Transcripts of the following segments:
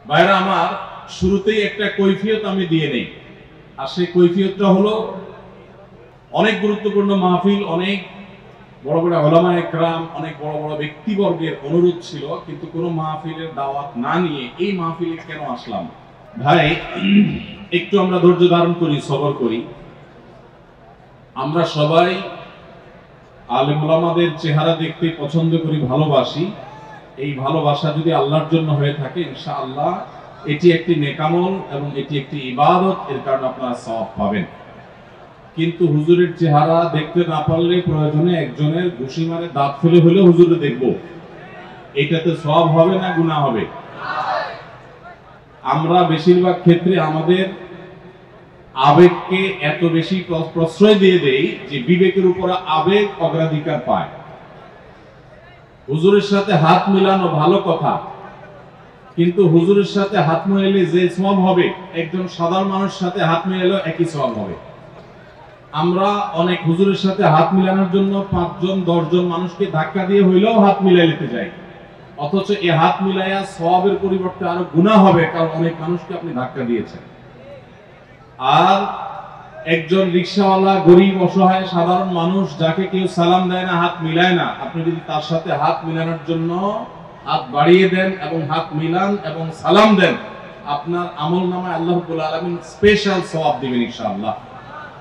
ভাইরা আমার, শুরুতেই একটা কৈফিয়ত আমি দিয়ে নেই। আর সেই কৈফিয়তটা হলো, অনেক গুরুত্বপূর্ণ মাহফিল, অনেক বড় বড় উলামা একরাম, অনেক বড় বড় ব্যক্তিবর্গের অনুরোধ ছিল, কিন্তু কোনো মাহফিলের দাওয়াত না নিয়ে এই মাহফিলে কেন আসলাম? ভাই, একটু আমরা ধৈর্য ধারণ করি, সবর করি। আমরা সবাই আলেম ওলামাদের চেহারা দেখতে পছন্দ করি, ভালোবাসি। এই ভালোবাসা যদি আল্লাহর জন্য হয়ে থাকে, ইনশাআল্লাহ এটি একটি নেকামল এবং এটি একটি ইবাদত, এর কারণে আপনারা সওয়াব পাবেন। কিন্তু হুজুরের চেহারা দেখতে না পারলে প্রয়োজনে একজনের ঘুষি মারে দাঁত ফেলে হলে হুজুরে দেখবো, এটাতে সওয়াব হবে না গুনাহ হবে? আমরা বেশিরভাগ ক্ষেত্রে আমাদের আবেগকে এত বেশি প্রশ্রয় দিয়ে দেই যে বিবেকের উপরে আবেগ অগ্রাধিকার পায়। হুজুরের সাথে হাত মিলানো ভালো কথা, কিন্তু হুজুরের সাথে হাত মিলালে যে সওয়াব হবে, একজন সাধারণ মানুষের সাথে হাত মিলালেও একই সওয়াব হবে। আমরা অনেক হুজুরের সাথে হাত মিলানোর জন্য 5 জন 10 জন মানুষকে ধাক্কা দিয়ে হইলেও হাত মিলাই নিতে যাই, অথচ এই হাত মিলাইয়া সওয়াবের পরিবর্তে আরো গুনাহ হবে, কারণ অনেক মানুষকে আপনি ধাক্কা দিয়েছেন। আর একজন রিকশাওয়ালা, গরিব, অসহায় সাধারণ মানুষ, যাকে কেউ সালাম দেয় না, হাত মিলায় না, আপনি যদি তার সাথে হাত মিলানোর জন্য হাত বাড়িয়ে দেন এবং হাত মিলান এবং সালাম দেন, আপনার আমলনামায় আল্লাহ রাব্বুল আলামিন স্পেশাল সওয়াব দিবেন ইনশাআল্লাহ।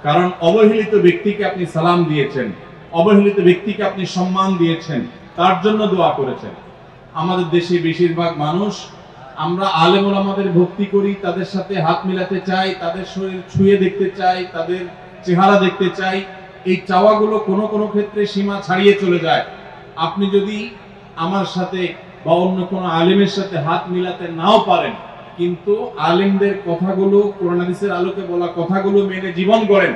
কারণ অবহেলিত ব্যক্তিকে আপনি সালাম দিয়েছেন, অবহেলিত ব্যক্তিকে আপনি সম্মান দিয়েছেন, তার জন্য দোয়া করেছেন। আমাদের দেশে বেশিরভাগ মানুষ, আমরা আলেম ওলামাদের ভক্তি করি, তাদের সাথে হাত মিলাতে চাই, তাদের শরীর ছুঁয়ে দেখতে চাই, তাদের চেহারা দেখতে চাই। এই চাওয়াগুলো কোনো কোনো ক্ষেত্রে সীমা ছাড়িয়ে চলে যায়। আপনি যদি আমার সাথে বা অন্য কোনো আলেমের সাথে হাত মিলাতে নাও পারেন, কিন্তু আলেমদের কথাগুলো, কোরআন হাদিসের আলোকে বলা কথাগুলো মেনে জীবন গড়েন,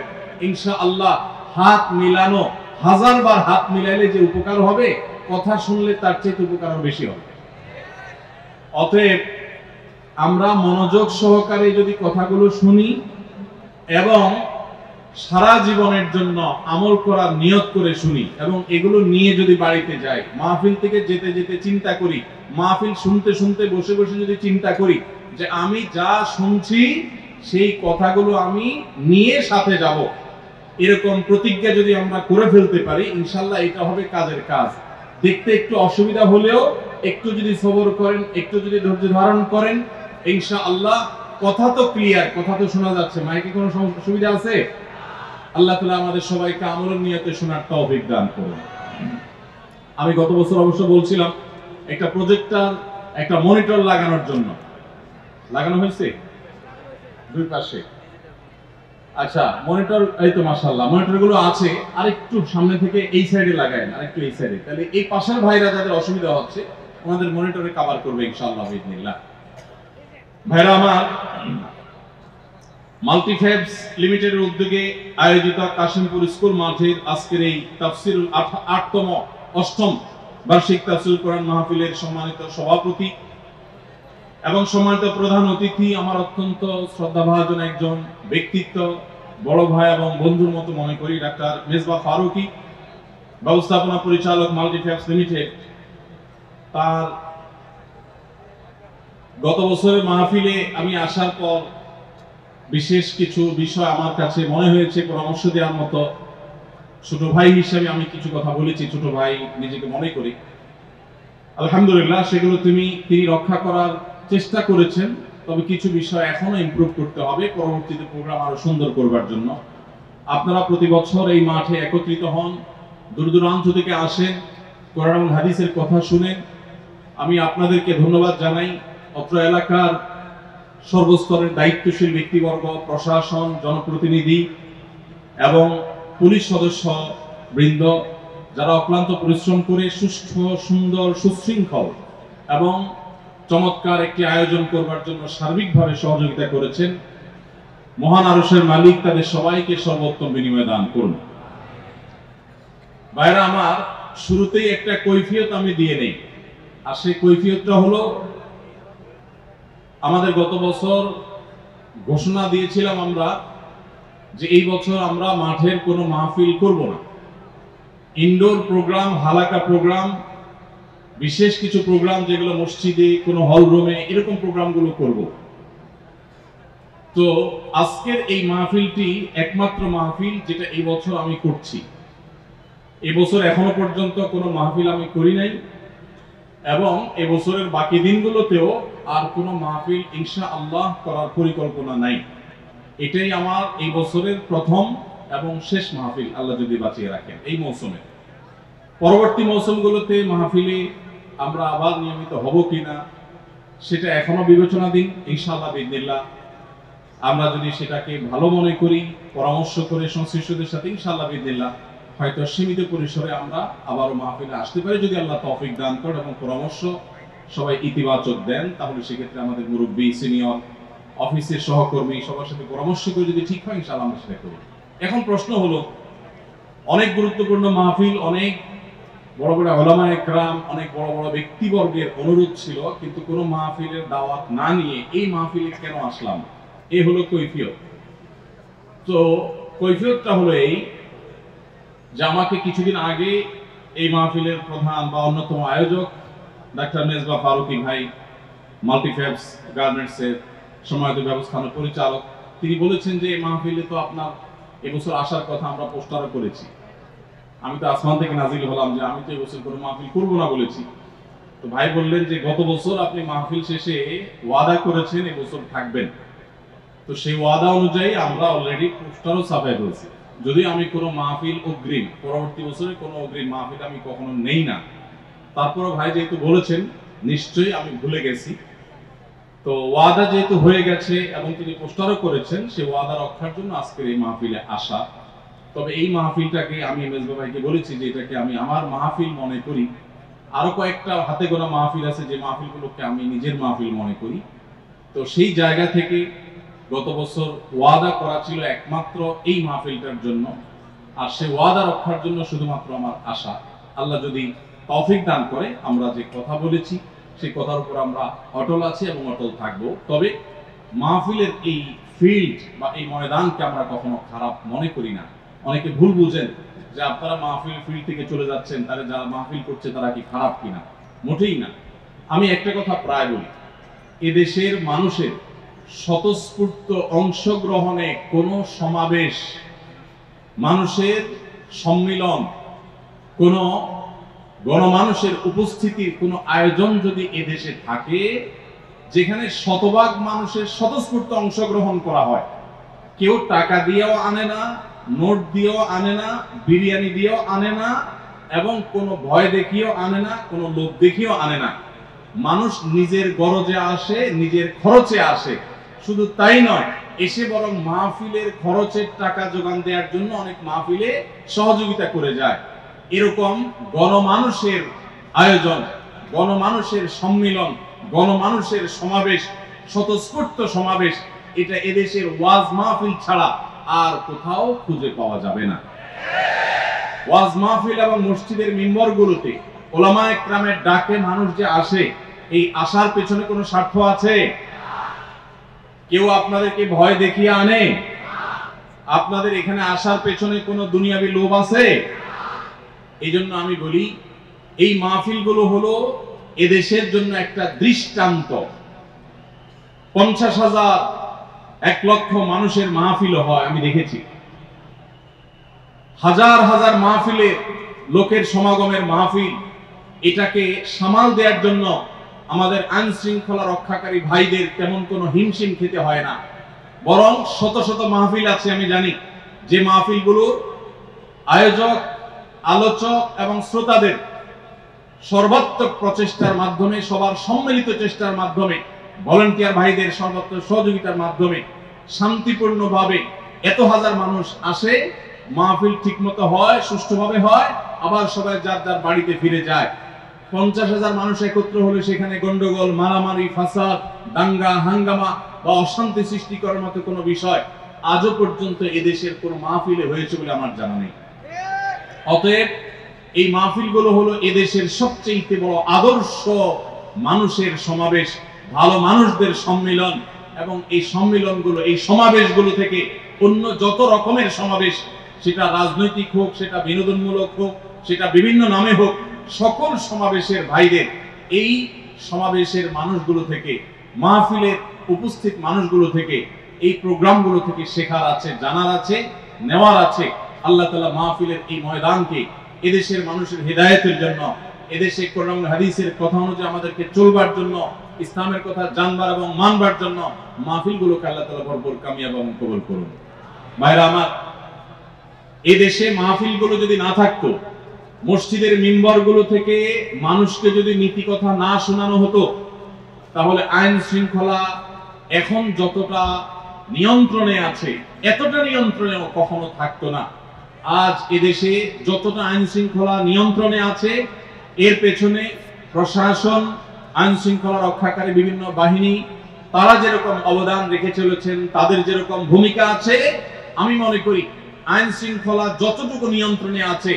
ইনশাআল্লাহ হাত মিলানো, 1000 বার হাত মিলাইলে যে উপকার হবে, কথা শুনলে তার চেয়ে উপকার আরো বেশি হবে। অতএব আমরা মনোযোগ সহকারে যদি কথাগুলো শুনি এবং সারা জীবনের জন্য আমল করার নিয়ত করে শুনি, এবং এগুলো নিয়ে যদি বাড়িতে যাই, মাহফিল থেকে যেতে যেতে চিন্তা করি, মাহফিল শুনতে শুনতে বসে বসে যদি চিন্তা করি যে আমি যা শুনছি সেই কথাগুলো আমি নিয়ে সাথে যাব, এরকম প্রতিজ্ঞা যদি আমরা করে ফেলতে পারি, ইনশাআল্লাহ এটা হবে কাজের কাজ। দেখতে একটু অসুবিধা হলেও একটু যদি সবর করেন, একটু যদি ধৈর্য ধারণ করেন, ইনশাআল্লাহ কথা তো ক্লিয়ার, কথা তো শোনা যাচ্ছে। মাইকে কোনো অসুবিধা আছে? আল্লাহ তাআলা আমাদের সবাইকে আমলের নিয়তে শোনার তৌফিক দান করুন। আমি গত বছর অবশ্য বলছিলাম একটা প্রজেক্টর, একটা মনিটর লাগানোর জন্য। লাগানো হয়েছে দুই পাশে? আচ্ছা, মনিটর এই তো মাশাআল্লাহ, মনিটর গুলো আছে। আরেকটু সামনে থেকে এই সাইডে লাগায়েন, আরেকটু এই সাইডে, তাহলে এই পাশের ভাইরা যাদের অসুবিধা হচ্ছে ওনাদের মনিটরে কভার করবে ইনশাআল্লাহ বিইজনিল্লাহ। ভাইরা আমার, মাল্টিফেবস লিমিটেডের উদ্যোগে আয়োজিত কাশিমপুর স্কুল মাঠের আজকের এই তাফসিরুল 8ম বার্ষিক তাফসিরুল কোরআন মাহফিলের সম্মানিত সভাপতি এবং সম্মানিত প্রধান অতিথি, আমার অত্যন্ত শ্রদ্ধাভাজন একজন ব্যক্তিত্ব, বড় ভাই এবং বন্ধুর মতো মনে করি, ডাক্তার মেজবা ফারুকী, ব্যবস্থাপনা পরিচালক মাল্টিফেবস লিমিটেড। তার গত বছরের মাহফিলে আমি আসার পর বিশেষ কিছু বিষয় আমার কাছে মনে হয়েছে পরামর্শ দেওয়ার মতো। ছোট ভাই হিসেবে আমি কিছু কথা বলেছি, ছোট ভাই নিজেকে মনে করি। আলহামদুলিল্লাহ, সেগুলো তিনি রক্ষা করার চেষ্টা করেছেন, তবে কিছু বিষয় এখনো ইমপ্রুভ করতে হবে পরবর্তীতে প্রোগ্রাম আরো সুন্দর করবার জন্য। আপনারা প্রতি বছর এই মাঠে একত্রিত হন, দূর দূরান্ত থেকে আসেন, কোরআন এবং হাদিসের কথা শুনেন। আমি আপনাদেরকে ধন্যবাদ জানাই। অত্র এলাকার সর্বস্তরের দায়িত্বশীল ব্যক্তিবর্গ, প্রশাসন, জনপ্রতিনিধি এবং পুলিশ সদস্য বৃন্দ, যারা অক্লান্ত পরিশ্রম করে সুষ্ঠু, সুন্দর, সুশৃঙ্খল এবং চমৎকার একটি আয়োজন করবার জন্য সার্বিকভাবে সহযোগিতা করেছেন, মহান আরশের মালিক তাদের সবাইকে সর্বোত্তম বিনিময় দান করুন। ভাইরা আমার, শুরুতেই একটা কৈফিয়ত আমি দিয়ে নেই। আর সেই কৈফিয়তটা হলো, আমাদের গত বছর ঘোষণা দিয়েছিলাম আমরা যে এই বছর আমরা মাঠের কোনো মাহফিল করব না। ইনডোর প্রোগ্রাম, হালাকা প্রোগ্রাম বিশেষ কিছু প্রোগ্রাম যেগুলো মসজিদে, কোনো হল রুমে, এরকম প্রোগ্রামগুলো করব। তো আজকের এই মাহফিলটি একমাত্র মাহফিল যেটা এই বছর আমি করছি। এবছর এখনো পর্যন্ত কোনো মাহফিল আমি করি নাই, এবং এবছরের বাকি দিনগুলোতেও আর কোনো মাহফিল ইনশাআল্লাহ করার পরিকল্পনা নাই। এটাই আমার এই বছরের প্রথম এবং শেষ মাহফিল, আল্লাহ যদি বাঁচিয়ে রাখেন এই মৌসুমে। পরবর্তী মৌসুমগুলোতে মাহফিলে আমরা আবার নিয়মিত হব কিনা সেটা এখনো বিবেচনাধীন। ইনশাআল্লাহ বিদিনিল্লাহ আমরা যদি সেটাকে ভালো মনে করি, পরামর্শ করে সংশ্লিষ্টদের সাথে, ইনশাআল্লাহ বিদিনিল্লাহ হয়তো সীমিত পরিসরে আমরা আবারও মাহফিলে আসতে পারি, যদি আল্লাহ তৌফিক দান করেন এবং পরামর্শ সবাই ইতিবাচক দেন। তাহলে সেক্ষেত্রে আমাদের মুরব্বী, সিনিয়র, অফিসের সহকর্মী সবার সাথে পরামর্শ করে যদি ঠিক হয় ইনশাআল্লাহ আমরা সেটা করব। এখন প্রশ্ন হলো, অনেক গুরুত্বপূর্ণ মাহফিল, অনেক বড় বড় উলামা একরাম, অনেক বড় বড় ব্যক্তিবর্গের অনুরোধ ছিল, কিন্তু কোনো মাহফিলের দাওয়াত না নিয়ে এই মাহফিলে কেন আসলাম? এই হলো কৈফিয়ত। তো কৈফিয়তটা হলো এই যে আমাকে কিছুদিন আগে এই মাহফিলের প্রধান বা অন্যতম আয়োজক ডাক্তার মেজবা ফারুকী ভাই, মাল্টিফ্যাবস গার্মেন্টসের সম্মানিত ব্যবস্থাপনা পরিচালক, তিনি বলেছেন যে এই মাহফিলে তো আপনার এবছর আসার কথা, আমরা পোস্টারও করেছি। আমি তো আসমান থেকে নাজিল হলাম যে আমি তো এবছর কোনো মাহফিল করবো না বলেছি। তো ভাই বললেন যে গত বছর আপনি মাহফিল শেষে ওয়াদা করেছেন এবছর থাকবেন, তো সেই ওয়াদা অনুযায়ী আমরা অলরেডি পোস্টারও ছাপাই ফেলছি। যদি আমি কোনো মাহফিল অগ্রিম, পরবর্তী বছরে কোনো অগ্রিম মাহফিল আমি কখনো নেই না, তারপরে ভাই যেহেতু বলেছেন নিশ্চয়ই আমি ভুলে গেছি। তো ওয়াদা যেহেতু হয়ে গেছে এবং তিনি পোস্টারও করেছেন, সেই ওয়াদা রক্ষার জন্য আজকের এই মাহফিলে আসা। তবে এই মাহফিলটাকে আমি মেজবা ভাইকে বলেছি যে এটাকে আমি আমার মাহফিল মনে করি। আরো কয়েকটা হাতে গোনা মাহফিল আছে যে মাহফিলগুলোকে আমি নিজের মাহফিল মনে করি। তো সেই জায়গা থেকে গত বছর ওয়াদা করা ছিল একমাত্র এই মাহফিলটার জন্য, আর সেই ওয়াদা রক্ষার জন্য শুধুমাত্র আমার আশা। আল্লাহ যদি তৌফিক দান করে আমরা যে কথা বলেছি সেই কথার উপর আমরা অটল আছি এবং অটল থাকব। তবে মাহফিলের এই ফিল্ড বা এই ময়দানকে আমরা কখনো খারাপ মনে করি না। অনেকে ভুল বুঝেন যে আপনারা মাহফিল ফিল্ড থেকে চলে যাচ্ছেন, তাহলে যারা মাহফিল করছে তারা কি খারাপ কিনা, মোটেই না। আমি একটা কথা প্রায় বলি, এদেশের মানুষের স্বতঃস্ফূর্ত অংশগ্রহণে কোনো সমাবেশ, মানুষের সম্মিলন, কোনো গণমানুষের উপস্থিতির কোনো আয়োজন যদি এদেশে থাকে যেখানে শতভাগ মানুষের স্বতঃস্ফূর্ত অংশগ্রহণ করা হয়, কেউ টাকা দিয়েও আনে না, নোট দিয়েও আনে না, বিরিয়ানি দিয়েও আনে না, এবং কোনো ভয় দেখিয়েও আনে না, কোনো লোভ দেখিয়েও আনে না, মানুষ নিজের গরজে আসে, নিজের খরচে আসে। শুধু তাই নয়, এসে বরং মাহফিলের খরচের টাকা যোগান দেওয়ার জন্য অনেক মাহফিলে সহযোগিতা করে যায়। এরকম গণমানুষের আয়োজন, গণমানুষের সম্মিলন, গণমানুষের সমাবেশ, স্বতঃস্ফূর্ত সমাবেশ, এটা এদেশের ওয়াজ মাহফিল ছাড়া আর কোথাও খুঁজে পাওয়া যাবে না। ওয়াজ মাহফিল এবং মসজিদের মিম্বরগুলোতে উলামা একরামের ডাকে মানুষ যে আসে, এই আসার পেছনে কোনো স্বার্থ আছে? কেউ আপনাদেরকে ভয় দেখিয়ে আনে? আপনাদের এখানে আসার পেছনে কোনো দুনিয়াবি লোভ আছে? এই জন্য আমি বলি, এই মাহফিলগুলো হলো এদেশের জন্য একটা দৃষ্টান্ত। 50,000, 1 লক্ষ মানুষের মাহফিল হয়, আমি দেখেছি। হাজার হাজার মাহফিলে লোকের সমাগমের মাহফিল, এটাকে সামাল দেওয়ার জন্য আমাদের আইন শৃঙ্খলা রক্ষাকারী ভাইদের তেমন কোনো হিমশিম খেতে হয় না। বরং শত শত মাহফিল আছে আমি জানি, যে মাহফিলগুলোর আয়োজক, আলোচক এবং শ্রোতাদের সর্বাত্মক প্রচেষ্টার মাধ্যমে, সবার সম্মিলিত চেষ্টার মাধ্যমে, ভলান্টিয়ার ভাইদের সর্বাত্মক সহযোগিতার মাধ্যমে শান্তিপূর্ণভাবে এত হাজার মানুষ আসে, মাহফিল ঠিকমতো হয়, সুষ্ঠুভাবে হয়, আবার সবাই যার যার বাড়িতে ফিরে যায়। 50,000 মানুষ একত্র হলে সেখানে গন্ডগোল, মারামারি, ফাসাদ, দাঙ্গা হাঙ্গামা বা অশান্তি সৃষ্টি করার মতো কোনো বিষয় আজও পর্যন্ত এদেশের কোনো মাহফিলে হয়েছে বলে আমার জানা নেই। অতএব এই মাহফিলগুলো হলো এদেশের সবচেয়ে বড় আদর্শ মানুষের সমাবেশ, ভালো মানুষদের সম্মিলন। এবং এই সম্মিলনগুলো, এই সমাবেশগুলো থেকে অন্য যত রকমের সমাবেশ, সেটা রাজনৈতিক হোক, সেটা বিনোদনমূলক হোক, সেটা বিভিন্ন নামে হোক, সকল সমাবেশের ভাইদের এই সমাবেশের মানুষগুলো থেকে, মাহফিলের উপস্থিত মানুষগুলো থেকে, এই প্রোগ্রামগুলো থেকে শেখার আছে, জানার আছে, নেওয়ার আছে। আল্লাহ তাআলা মাহফিলের এই ময়দানকে এদেশের মানুষের হেদায়েতের জন্য, এদেশে কোরআন হাদিসের কথা অনুযায়ী আমাদেরকে চলবার জন্য, ইসলামের কথা জানবার এবং মানবার জন্য মাহফিলগুলোকে আল্লাহ তাআলা ভরপুর কামিয়াব এবং কবুল করুন। ভাইরা আমার, এদেশে মাহফিলগুলো যদি না থাকতো, মসজিদের মিম্বরগুলো থেকে মানুষকে যদি নীতি কথা না শোনানো হতো, তাহলে আইন শৃঙ্খলা এখন যতটা নিয়ন্ত্রণে আছে এতটা নিয়ন্ত্রণেও কখনো থাকতো না। আজ এদেশে যতটা আইন শৃঙ্খলা নিয়ন্ত্রণে আছে, এর পেছনে প্রশাসন, আইন শৃঙ্খলা রক্ষাকারী বিভিন্ন বাহিনী, তারা যেরকম অবদান রেখে চলেছেন, তাদের যেরকম ভূমিকা আছে, আমি মনে করি আইন শৃঙ্খলা যতটুকু নিয়ন্ত্রণে আছে,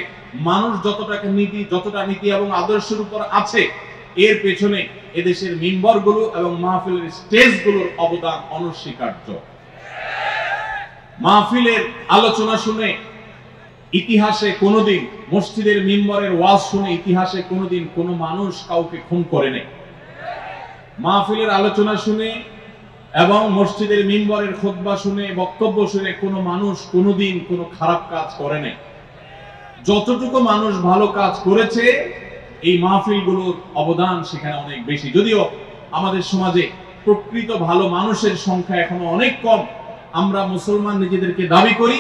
মানুষ যতটা নীতি এবং আদর্শের উপর আছে, এর পেছনে এদেশের মিম্বরগুলো এবং মাহফিলের স্টেজগুলোর অবদান অনস্বীকার্য। মাহফিলের আলোচনা শুনে ইতিহাসে কোনোদিন, মসজিদের মিম্বরের ওয়াজ শুনে ইতিহাসে কোনোদিন কোনো মানুষ কাউকে খুন করে নাই। মাহফিলের আলোচনা শুনে এবং মসজিদের মিম্বরের খুতবা শুনে, বক্তব্য শুনে কোনো মানুষ কোনোদিন কোনো খারাপ কাজ করে নাই। যতটুকু মানুষ ভালো কাজ করেছে, এই মাহফিলগুলোর অবদান সেখানে অনেক বেশি। যদিও আমাদের সমাজে প্রকৃত ভালো মানুষের সংখ্যা এখনো অনেক কম। আমরা মুসলমান নিজেদেরকে দাবি করি,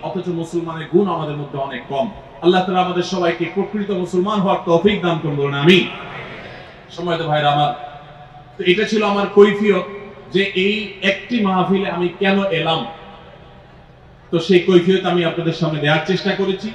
অথচ মুসলমানের গুণ আমাদের মধ্যে অনেক কম। আল্লাহ তাআলা আমাদের সবাইকে প্রকৃত মুসলমান হওয়ার তৌফিক দান করুন, বলুন আমিন। সম্মানিত ভাইরা আমার, তো এটা ছিল আমার কৈফিয়ত যে এই একটি মাহফিলে আমি কেন এলাম। তো সেই কৈফিয়ত আমি আপনাদের সামনে দেওয়ার চেষ্টা করেছি।